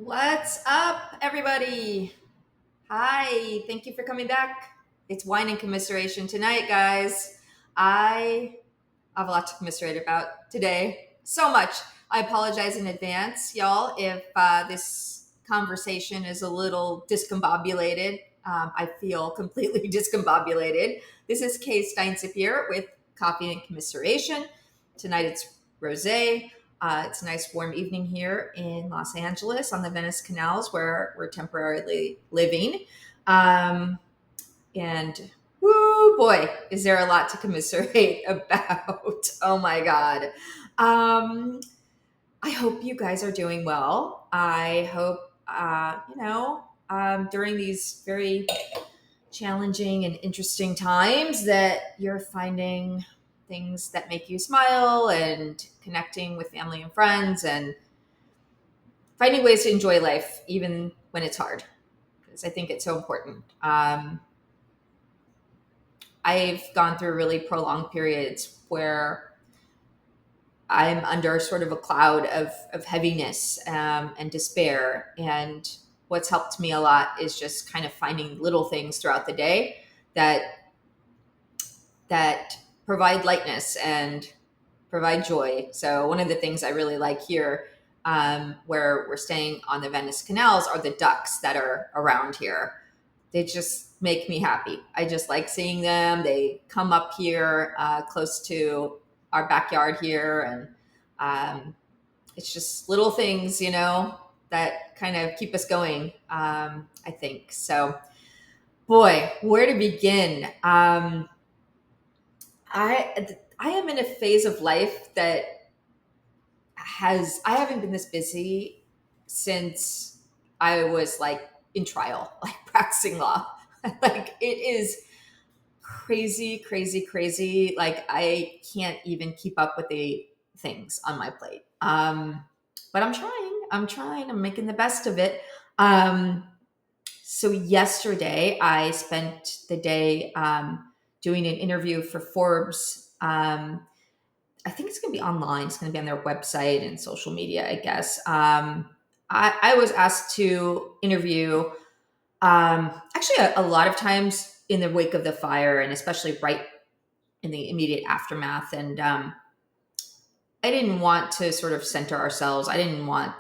What's up, everybody? Hi, thank you for coming back. It's wine and commiseration tonight, guys. I have a lot to commiserate about today. So much. I apologize in advance, y'all, if this conversation is a little discombobulated. I feel completely discombobulated. This is Kay Steinsip here with Coffee and Commiseration. Tonight it's rosé. It's a nice warm evening here in Los Angeles on the Venice Canals where we're temporarily living. Um, and whoo boy, is there a lot to commiserate about. Oh my God. Um, I hope you guys are doing well. I hope, during these very challenging and interesting times that you're finding things that make you smile and connecting with family and friends and finding ways to enjoy life even when it's hard because I think it's so important. I've gone through really prolonged periods where I'm under sort of a cloud of heaviness and despair. And what's helped me a lot is just kind of finding little things throughout the day that that provide lightness and provide joy. So one of the things I really like here, where we're staying on the Venice canals, are the ducks that are around here. They just make me happy. I just like seeing them. They come up here close to our backyard here, and it's just little things, that kind of keep us going. I think so. Boy, where to begin? I am in a phase of life that I haven't been this busy since I was like in trial, like practicing law. Like it is crazy, crazy, crazy. Like I can't even keep up with the things on my plate. But I'm trying. I'm trying. I'm making the best of it. Um, so yesterday I spent the day doing an interview for Forbes. I think it's going to be online. It's going to be on their website and social media, I guess. I was asked to interview, actually, a lot of times in the wake of the fire, and especially right in the immediate aftermath. And I didn't want to sort of center ourselves. I didn't want.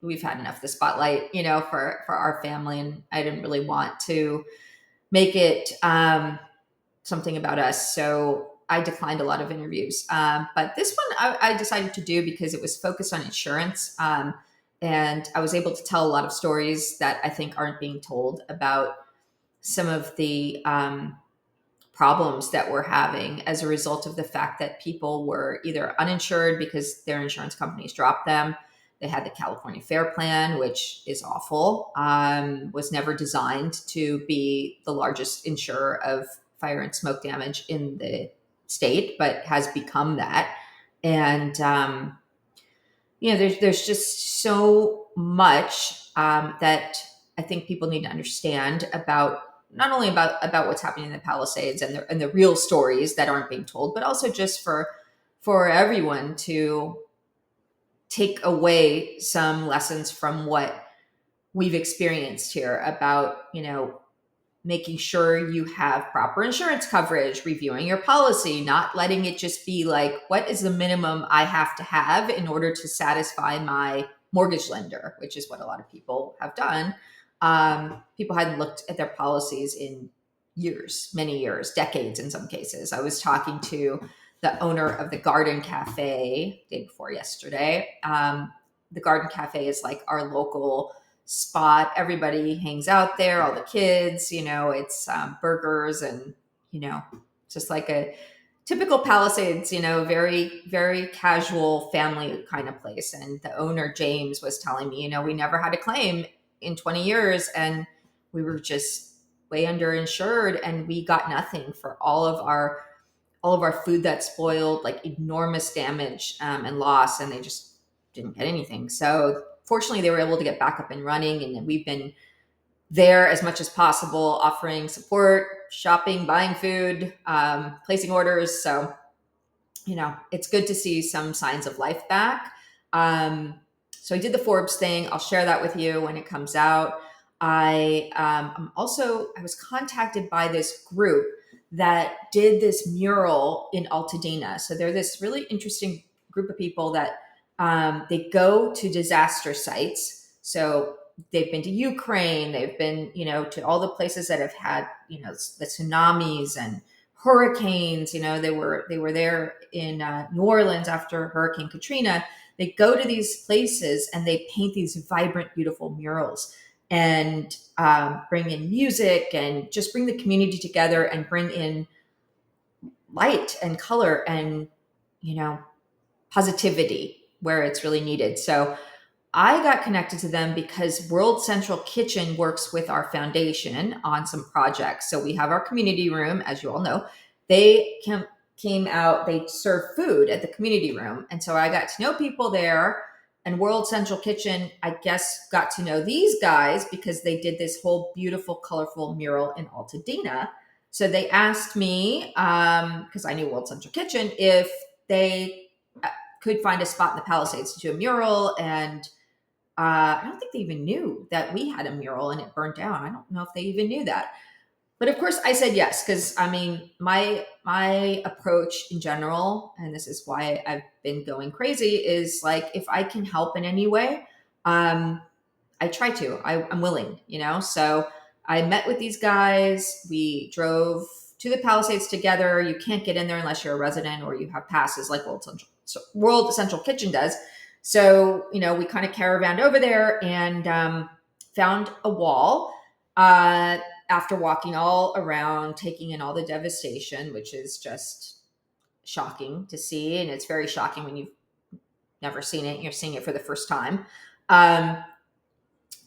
We've had enough of the spotlight, for our family, and I didn't really want to make it something about us. So I declined a lot of interviews. But this one I decided to do because it was focused on insurance. And I was able to tell a lot of stories that I think aren't being told about some of the problems that we're having as a result of the fact that people were either uninsured because their insurance companies dropped them. They had the California Fair Plan, which is awful, was never designed to be the largest insurer of fire and smoke damage in the state, but has become that. And there's just so much that I think people need to understand about not only about what's happening in the Palisades and the real stories that aren't being told, but also just for everyone to take away some lessons from what we've experienced here about, making sure you have proper insurance coverage, reviewing your policy, not letting it just be like, what is the minimum I have to have in order to satisfy my mortgage lender, which is what a lot of people have done. People hadn't looked at their policies in years, many years, decades in some cases. I was talking to the owner of the Garden Cafe day before yesterday. The Garden Cafe is like our local spot. Everybody hangs out there, all the kids, it's burgers and, just like a typical Palisades, very, very casual family kind of place. And the owner, James, was telling me, we never had a claim in 20 years and we were just way underinsured and we got nothing for all of our food that spoiled, like enormous damage and loss, and they just didn't get anything. So fortunately, they were able to get back up and running, and we've been there as much as possible, offering support, shopping, buying food, placing orders. So, it's good to see some signs of life back. So I did the Forbes thing. I'll share that with you when it comes out. I was contacted by this group that did this mural in Altadena. So they're this really interesting group of people that they go to disaster sites. So they've been to Ukraine, they've been, to all the places that have had, the tsunamis and hurricanes. They were there in New Orleans after Hurricane Katrina. They go to these places and they paint these vibrant, beautiful murals and bring in music and just bring the community together and bring in light and color and, positivity where it's really needed. So I got connected to them because World Central Kitchen works with our foundation on some projects. So we have our community room, as you all know. They came out, they serve food at the community room. And so I got to know people there. And World Central Kitchen, I guess, got to know these guys because they did this whole beautiful, colorful mural in Altadena. So they asked me, because I knew World Central Kitchen, if they could find a spot in the Palisades to do a mural. And I don't think they even knew that we had a mural and it burned down. I don't know if they even knew that. But of course I said yes, because my approach in general, and this is why I've been going crazy, is like, if I can help in any way, I try to. I'm willing, So I met with these guys. We drove to the Palisades together. You can't get in there unless you're a resident or you have passes like World Central Kitchen does. So, we kind of caravanned over there and found a wall after walking all around, taking in all the devastation, which is just shocking to see. And it's very shocking when you've never seen it and you're seeing it for the first time.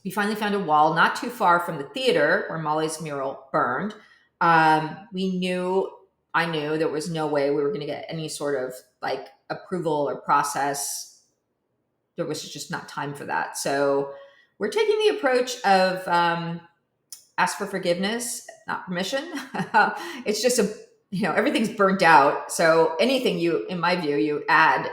We finally found a wall not too far from the theater where Molly's mural burned. I knew there was no way we were going to get any sort of like approval or process. There was just not time for that. So we're taking the approach of ask for forgiveness, not permission. It's just everything's burnt out. So anything in my view, you add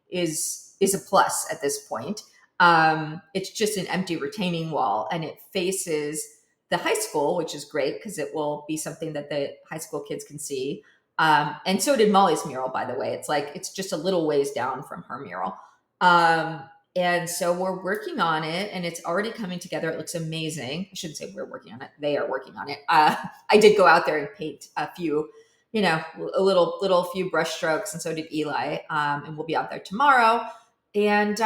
is a plus at this point. It's just an empty retaining wall and it faces the high school, which is great because it will be something that the high school kids can see. And so did Molly's mural, by the way. It's just a little ways down from her mural. And so we're working on it and it's already coming together. It looks amazing. I shouldn't say we're working on it. They are working on it. I did go out there and paint a few, a little few brush strokes, and so did Eli. And we'll be out there tomorrow. And,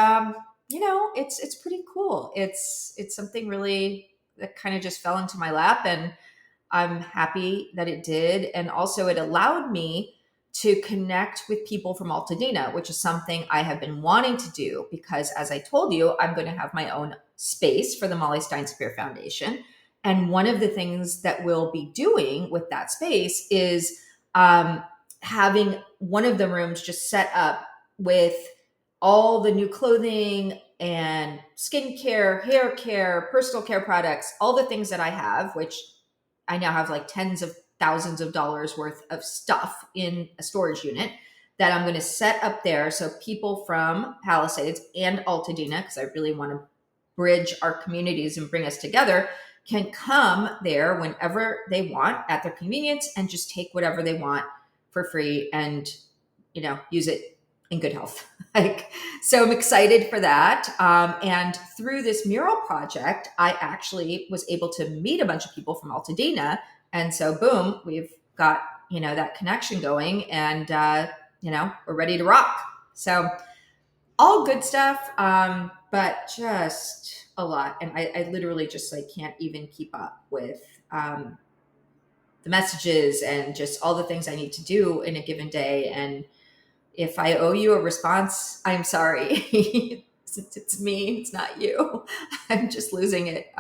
it's pretty cool. It's something really that kind of just fell into my lap, and I'm happy that it did. And also it allowed me to connect with people from Altadena, which is something I have been wanting to do because, as I told you, I'm going to have my own space for the Molly Stein Spear Foundation. And one of the things that we'll be doing with that space is having one of the rooms just set up with all the new clothing and skincare, hair care, personal care products, all the things that I have, which I now have like tens of thousands of dollars worth of stuff in a storage unit that I'm going to set up there. So people from Palisades and Altadena, because I really want to bridge our communities and bring us together, can come there whenever they want at their convenience and just take whatever they want for free and, use it in good health. So I'm excited for that. And through this mural project, I actually was able to meet a bunch of people from Altadena. And so boom, we've got, that connection going and, we're ready to rock. So all good stuff. But just a lot. And I literally just can't even keep up with, the messages and just all the things I need to do in a given day. And if I owe you a response, I'm sorry. It's me. It's not you. I'm just losing it.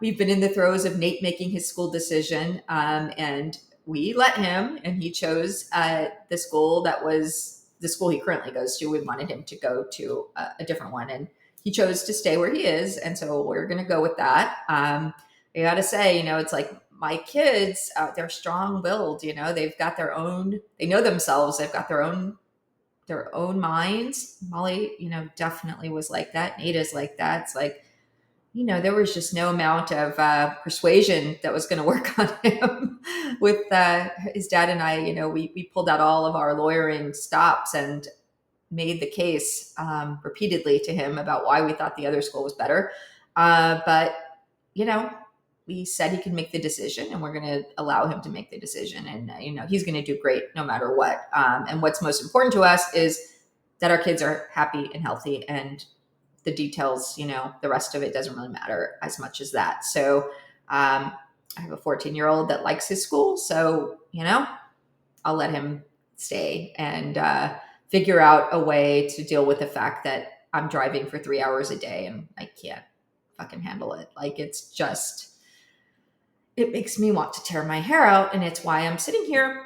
We've been in the throes of Nate making his school decision, and we let him, and he chose the school that was the school he currently goes to. We wanted him to go to a different one, and he chose to stay where he is. And so we're going to go with that. I got to say, it's like my kids, they're strong-willed, they've got their own, they know themselves. They've got their own their own minds. Molly, definitely was like that. Nada's like that. It's like, there was just no amount of persuasion that was going to work on him. With his dad and I, we pulled out all of our lawyering stops and made the case repeatedly to him about why we thought the other school was better. But, you know, we said he could make the decision, and we're going to allow him to make the decision. And, he's going to do great no matter what. And what's most important to us is that our kids are happy and healthy, and the details, the rest of it doesn't really matter as much as that. So I have a 14-year-old that likes his school. So, I'll let him stay and figure out a way to deal with the fact that I'm driving for 3 hours a day and I can't fucking handle it. Like, it's just, it makes me want to tear my hair out. And it's why I'm sitting here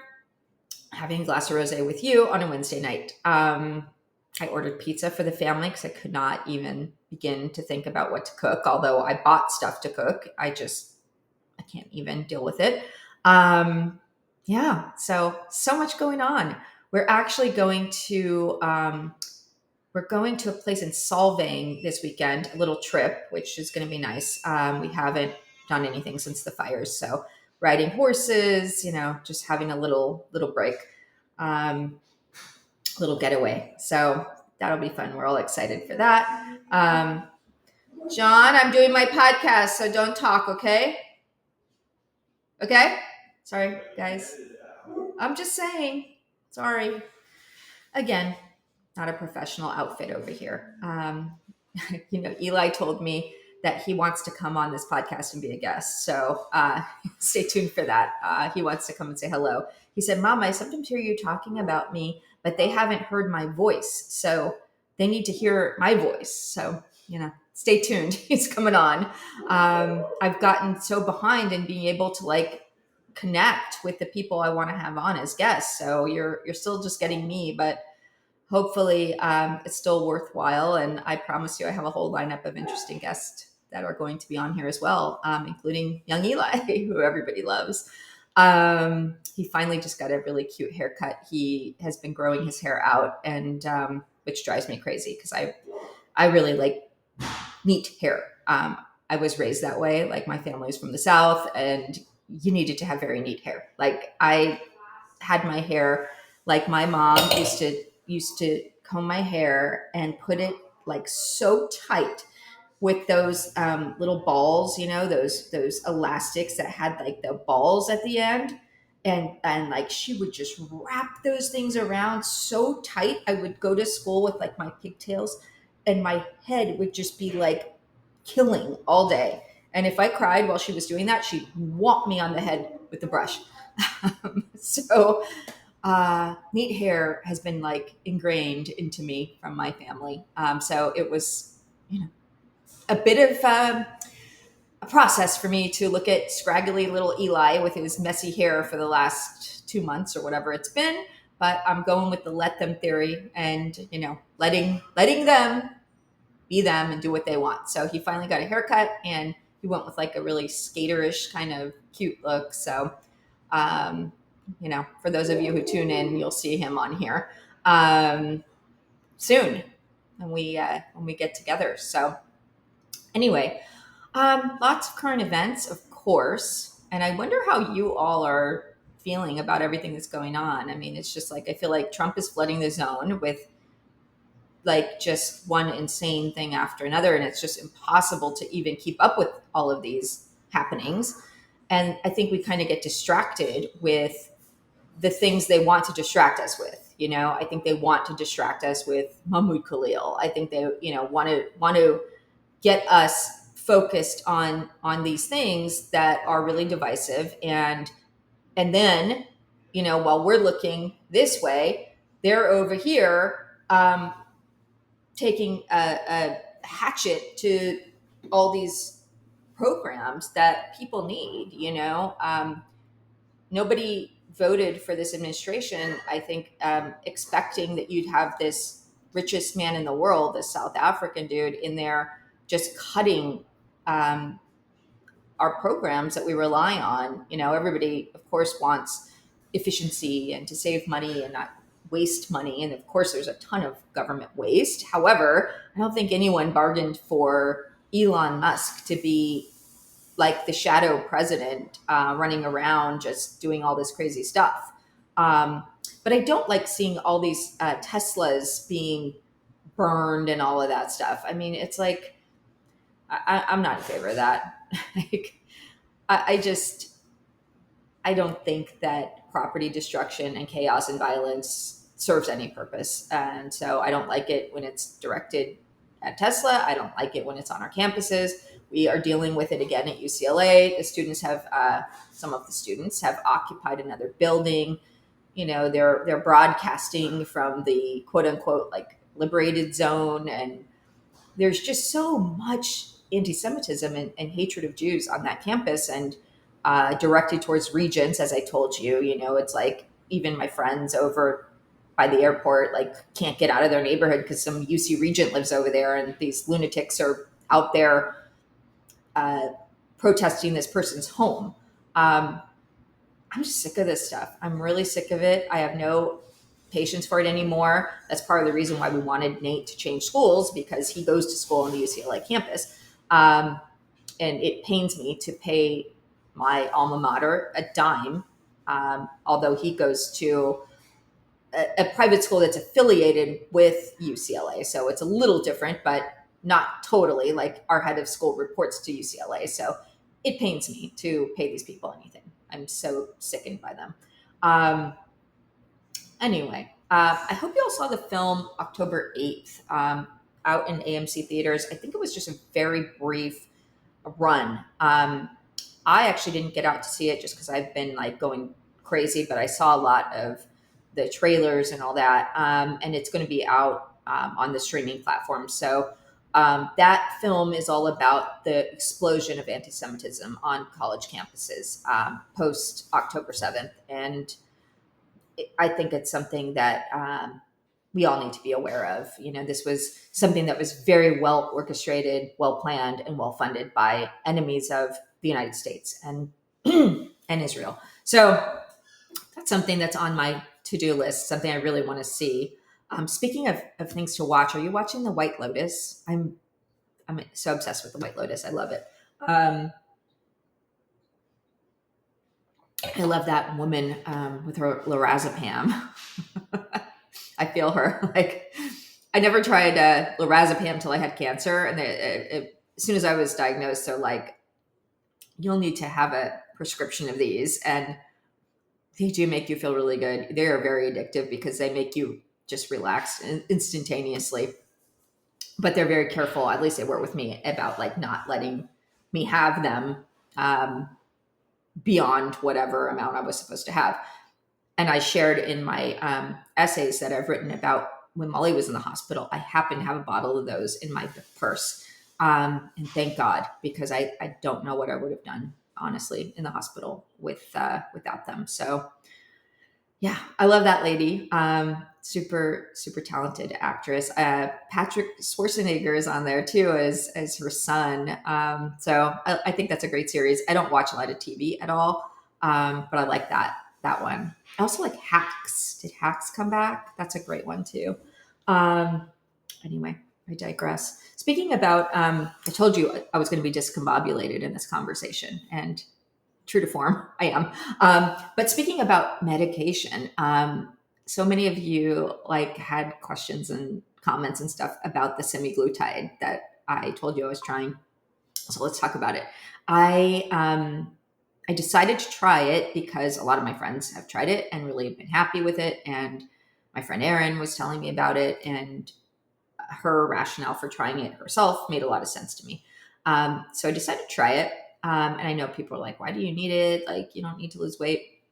having a glass of rosé with you on a Wednesday night. I ordered pizza for the family because I could not even begin to think about what to cook. Although I bought stuff to cook, I can't even deal with it. Yeah, so much going on. We're actually going to a place in Solvang this weekend, a little trip, which is going to be nice. We haven't done anything since the fires, so riding horses, just having a little break, little getaway. So that'll be fun. We're all excited for that. John, I'm doing my podcast, so don't talk, okay? Okay? Sorry, guys. I'm just saying. Sorry. Again, not a professional outfit over here. Eli told me that he wants to come on this podcast and be a guest. So stay tuned for that. He wants to come and say hello. He said, Mom, I sometimes hear you talking about me, but they haven't heard my voice. So they need to hear my voice. So, stay tuned. He's coming on. I've gotten so behind in being able to connect with the people I want to have on as guests. So you're still just getting me, but hopefully it's still worthwhile. And I promise you, I have a whole lineup of interesting guests that are going to be on here as well, including young Eli, who everybody loves. He finally just got a really cute haircut. He has been growing his hair out, and which drives me crazy because I really like neat hair. I was raised that way. Like, my family's from the South, and you needed to have very neat hair. Like, I had my hair, like my mom used to comb my hair and put it so tight with those little balls, those elastics that had the balls at the end. And she would just wrap those things around so tight. I would go to school with my pigtails, and my head would just be killing all day. And if I cried while she was doing that, she'd whop me on the head with the brush. So neat hair has been ingrained into me from my family. So it was, a bit of a process for me to look at scraggly little Eli with his messy hair for the last 2 months or whatever it's been. But I'm going with the let them theory and, letting them be them and do what they want. So he finally got a haircut, and he went with a really skaterish kind of cute look. So, for those of you who tune in, you'll see him on here soon when we get together. So anyway, lots of current events, of course. And I wonder how you all are feeling about everything that's going on. I mean, it's just I feel like Trump is flooding the zone with just one insane thing after another. And it's just impossible to even keep up with all of these happenings. And I think we kind of get distracted with the things they want to distract us with. I think they want to distract us with Mahmoud Khalil. I think they, want to get us focused on these things that are really divisive. And then, while we're looking this way, they're over here, taking a hatchet to all these programs that people need. Nobody voted for this administration, I think, expecting that you'd have this richest man in the world, this South African dude, in there just cutting our programs that we rely on. Everybody, of course, wants efficiency and to save money and not waste money. And of course, there's a ton of government waste. However, I don't think anyone bargained for Elon Musk to be like the shadow president running around just doing all this crazy stuff. But I don't like seeing all these Teslas being burned and all of that stuff. I mean, it's like, I'm not in favor of that. Like, I just, I don't think that property destruction and chaos and violence serves any purpose. And so I don't like it when it's directed at Tesla. I don't like it when it's on our campuses. We are dealing with it again at UCLA. The students have, some of the students have occupied another building. You know, they're broadcasting from the quote unquote like liberated zone, and there's just so much anti-Semitism and hatred of Jews on that campus, and directed towards regents. As I told you, you know, it's like even my friends over by the airport like can't get out of their neighborhood because some UC regent lives over there, and these lunatics are out there protesting this person's home. I'm just sick of this stuff. I'm really sick of it. I have no patience for it anymore. That's part of the reason why we wanted Nate to change schools, because he goes to school on the UCLA campus. And it pains me to pay my alma mater a dime, although he goes to a private school that's affiliated with UCLA. So it's a little different, but not totally. Like our head of school reports to UCLA. So it pains me to pay these people anything. I'm so sickened by them. Anyway, I hope you all saw the film October 8th out in AMC theaters. I think it was just a very brief run. I actually didn't get out to see it just because I've been like going crazy, but I saw a lot of the trailers and all that. And it's going to be out on the streaming platform. So that film is all about the explosion of anti-Semitism on college campuses post October 7th. And I think it's something that we all need to be aware of. You know, this was something that was very well orchestrated, well planned, and well funded by enemies of the United States and and Israel. So that's something that's on my to-do list, something I really want to see. Speaking of things to watch, are you watching The White Lotus? I'm so obsessed with The White Lotus. I love it. I love that woman with her lorazepam. I feel her. Like, I never tried lorazepam until I had cancer, and as soon as I was diagnosed, they're like, "You'll need to have a prescription of these," and they do make you feel really good. They are very addictive because they make you just relax instantaneously. But they're very careful, at least they were with me, about like not letting me have them beyond whatever amount I was supposed to have. And I shared in my essays that I've written about when Molly was in the hospital, I happened to have a bottle of those in my purse. And thank God, because I don't know what I would have done, honestly, in the hospital without them. So yeah, I love that lady. Super, super talented actress. Patrick Schwarzenegger is on there too as her son. So I think that's a great series. I don't watch a lot of TV at all, but I like that one. I also like Hacks. Did Hacks come back? That's a great one too. Anyway, I digress. Speaking about, I told you I was going to be discombobulated in this conversation, and true to form, I am. But speaking about medication, so many of you like had questions and comments and stuff about the semaglutide that I told you I was trying. So let's talk about it. I decided to try it because a lot of my friends have tried it and really been happy with it. And my friend Erin was telling me about it, and her rationale for trying it herself made a lot of sense to me. So I decided to try it. And I know people are like, why do you need it? Like, you don't need to lose weight.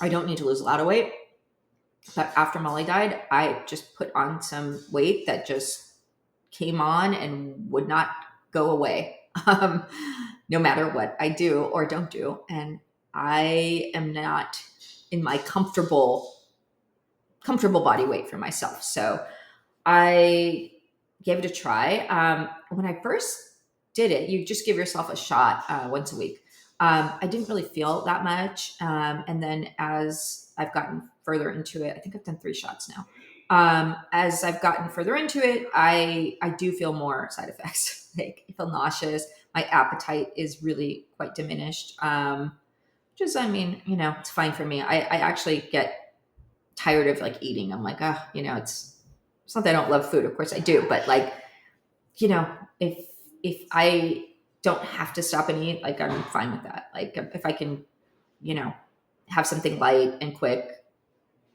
I don't need to lose a lot of weight. But after Molly died, I just put on some weight that just came on and would not go away, no matter what I do or don't do. And I am not in my comfortable body weight for myself. So I gave it a try. When I first did it, you just give yourself a shot once a week. I didn't really feel that much. And then as I've gotten further into it, I think I've done 3 shots now. As I've gotten further into it, I do feel more side effects. Like I feel nauseous. My appetite is really quite diminished. Just, I mean, it's fine for me. I actually get tired of like eating. I'm like, oh, it's not that I don't love food. Of course I do, but like, you know, if I don't have to stop and eat, like I'm fine with that. Like if I can, you know, have something light and quick,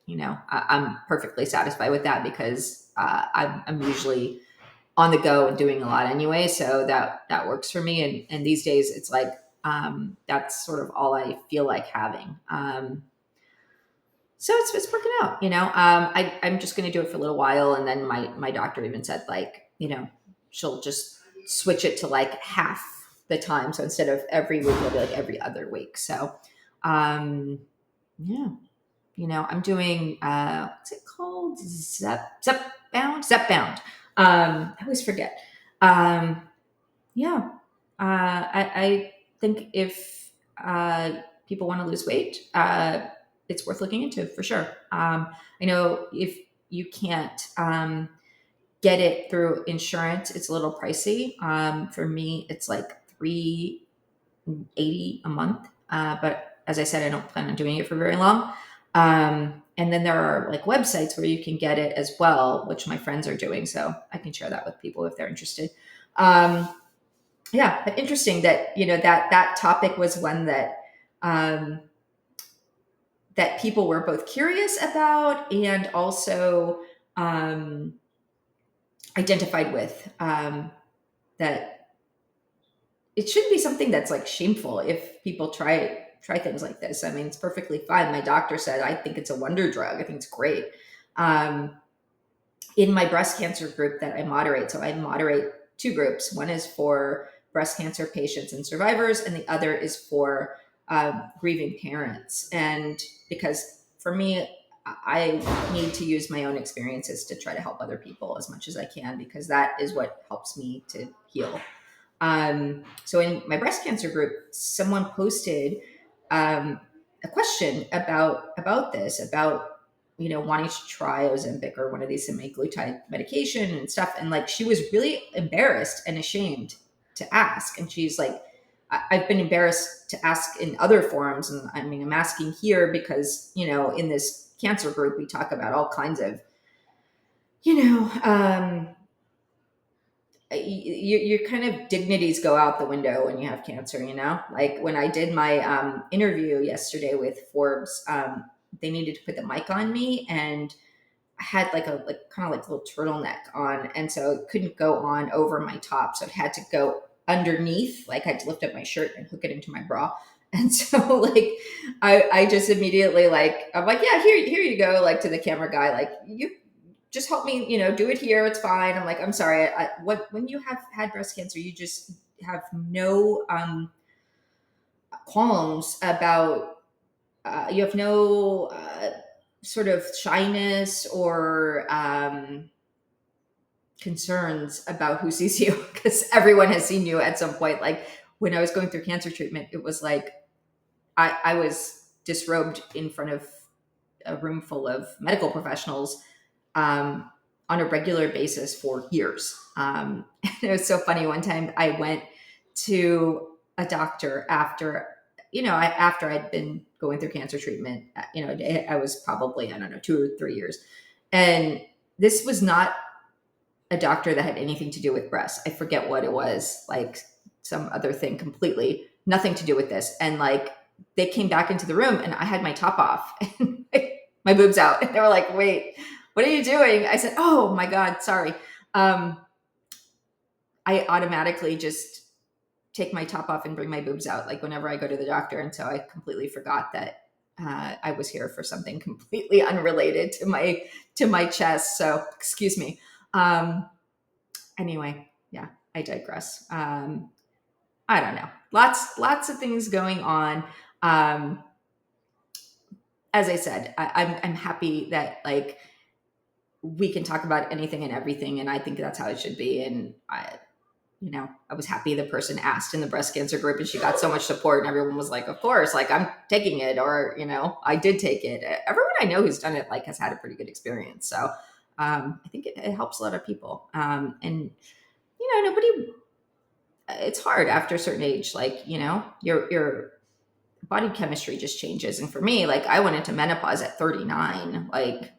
I'm perfectly satisfied with that because I'm usually on the go and doing a lot anyway. So that works for me. And these days it's like, that's sort of all I feel like having. So it's working out, I'm just going to do it for a little while. And then my doctor even said like, she'll just switch it to like half the time. So instead of every week, it'll be like every other week. So, yeah, I'm doing, what's it called? Zep bound. I always forget. Yeah. I think if, people want to lose weight, it's worth looking into for sure. I know if you can't, get it through insurance, it's a little pricey. For me, it's like $380 a month. But as I said, I don't plan on doing it for very long. And then there are like websites where you can get it as well, which my friends are doing. So I can share that with people if they're interested. Yeah, but interesting that, that topic was one that, that people were both curious about and also, identified with, that it shouldn't be something that's like shameful if people try things like this. I mean, it's perfectly fine. My doctor said, I think it's a wonder drug. I think it's great. In my breast cancer group that I moderate, so I moderate 2 groups. One is for breast cancer patients and survivors, and the other is for grieving parents. And because for me, I need to use my own experiences to try to help other people as much as I can, because that is what helps me to heal. So in my breast cancer group, someone posted a question about this, about wanting to try Ozempic or one of these semaglutide medication and stuff, and like she was really embarrassed and ashamed to ask, and she's like, I've been embarrassed to ask in other forums, and I mean, I'm asking here because in this cancer group we talk about all kinds of your kind of dignities go out the window when you have cancer, like when I did my interview yesterday with Forbes, they needed to put the mic on me, and I had like a kind of like a little turtleneck on, and so it couldn't go on over my top, so it had to go underneath. Like I had to lift up my shirt and hook it into my bra. And so like I just immediately I'm like, yeah, here you go, like to the camera guy, like you just help me, do it here. It's fine. I'm like, I'm sorry. When you have had breast cancer, you just have no qualms about, you have no sort of shyness or concerns about who sees you, because everyone has seen you at some point. Like when I was going through cancer treatment, it was like I was disrobed in front of a room full of medical professionals on a regular basis for years. It was so funny. One time I went to a doctor after I'd been going through cancer treatment. I was probably, I don't know, 2 or 3 years. And this was not a doctor that had anything to do with breasts. I forget what it was, like some other thing completely, nothing to do with this. And like, they came back into the room and I had my top off and my boobs out. And they were like, wait, what are you doing? I said, oh my God, sorry. I automatically just take my top off and bring my boobs out, like whenever I go to the doctor. And so I completely forgot that I was here for something completely unrelated to my chest. So excuse me. Anyway, yeah, I digress. I don't know. Lots of things going on. As I said, I'm happy that like we can talk about anything and everything, and I think that's how it should be. And I was happy the person asked in the breast cancer group and she got so much support and everyone was like, of course, like I'm taking it, or, I did take it. Everyone I know who's done it like has had a pretty good experience. So I think it helps a lot of people. And, nobody, it's hard after a certain age, like, your body chemistry just changes. And for me, like I went into menopause at 39, like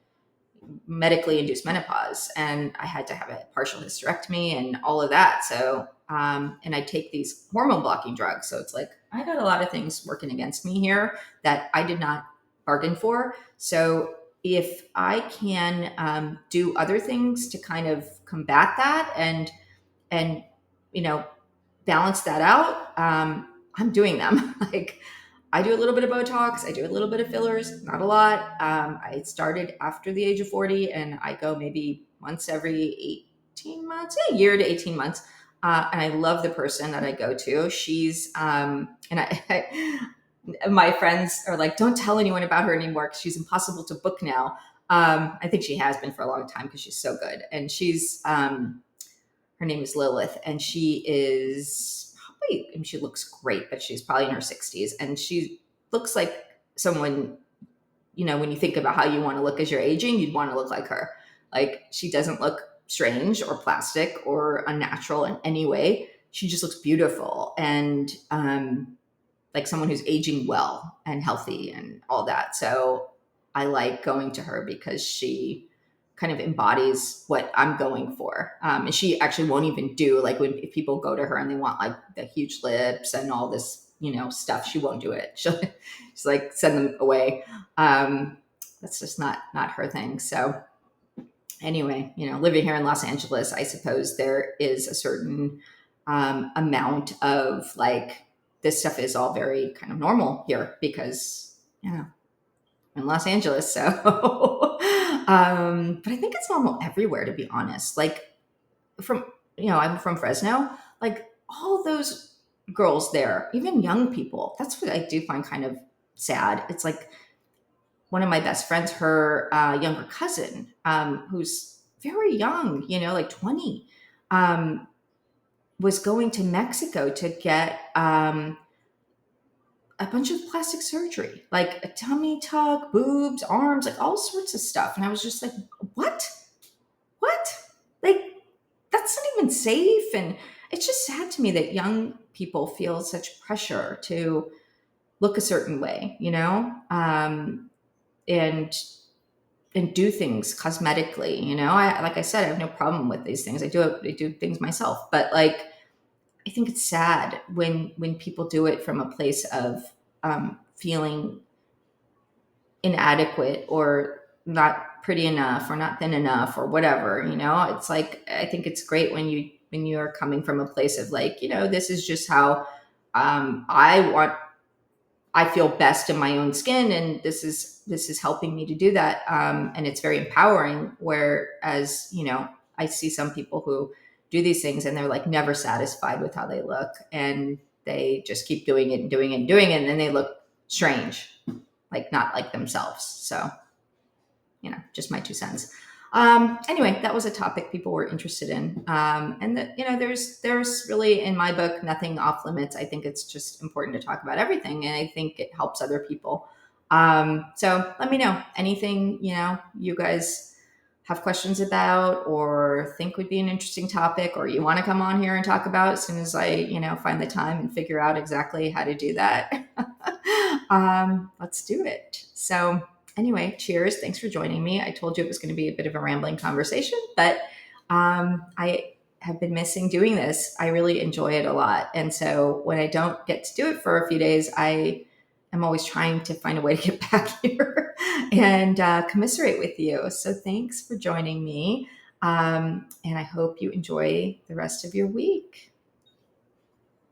medically induced menopause, and I had to have a partial hysterectomy and all of that. So, and I take these hormone blocking drugs. So it's like, I got a lot of things working against me here that I did not bargain for. So if I can do other things to kind of combat that and, you know, balance that out, I'm doing them. Like I do a little bit of Botox. I do a little bit of fillers, not a lot. I started after the age of 40 and I go maybe once every 18 months, a year to 18 months. And I love the person that I go to. She's, my friends are like, don't tell anyone about her anymore because she's impossible to book now. I think she has been for a long time because she's so good. And she's, her name is Lilith, and she is probably, I mean, she looks great, but she's probably in her 60s. And she looks like someone, when you think about how you want to look as you're aging, you'd want to look like her. Like she doesn't look strange or plastic or unnatural in any way. She just looks beautiful and like someone who's aging well and healthy and all that. So I like going to her because she kind of embodies what I'm going for. And she actually won't even do like if people go to her and they want like the huge lips and all this, stuff, she won't do it. She'll just like send them away. That's just not her thing. So anyway, living here in Los Angeles, I suppose there is a certain amount of like, this stuff is all very kind of normal here because, in Los Angeles. So, but I think it's normal everywhere, to be honest. Like I'm from Fresno, like all those girls there, even young people, that's what I do find kind of sad. It's like one of my best friends, her younger cousin, who's very young, like 20, was going to Mexico to get, a bunch of plastic surgery, like a tummy tuck, boobs, arms, like all sorts of stuff. And I was just like, what? Like, that's not even safe. And it's just sad to me that young people feel such pressure to look a certain way, and do things cosmetically, like I said, I have no problem with these things. I do things myself, but like, I think it's sad when people do it from a place of feeling inadequate or not pretty enough or not thin enough or whatever. It's like, I think it's great when you are coming from a place of like, this is just how I feel best in my own skin, and this is helping me to do that, and it's very empowering. Whereas I see some people who do these things and they're like never satisfied with how they look, and they just keep doing it and doing it and doing it, and then they look strange, like not like themselves. So, just my 2 cents. Anyway, that was a topic people were interested in, and that there's really, in my book, nothing off limits. I think it's just important to talk about everything, and I think it helps other people. So let me know anything you guys have questions about or think would be an interesting topic, or you want to come on here and talk about as soon as I, find the time and figure out exactly how to do that. Let's do it. So anyway, cheers. Thanks for joining me. I told you it was going to be a bit of a rambling conversation, but I have been missing doing this. I really enjoy it a lot. And so when I don't get to do it for a few days, I'm always trying to find a way to get back here and commiserate with you. So thanks for joining me. And I hope you enjoy the rest of your week.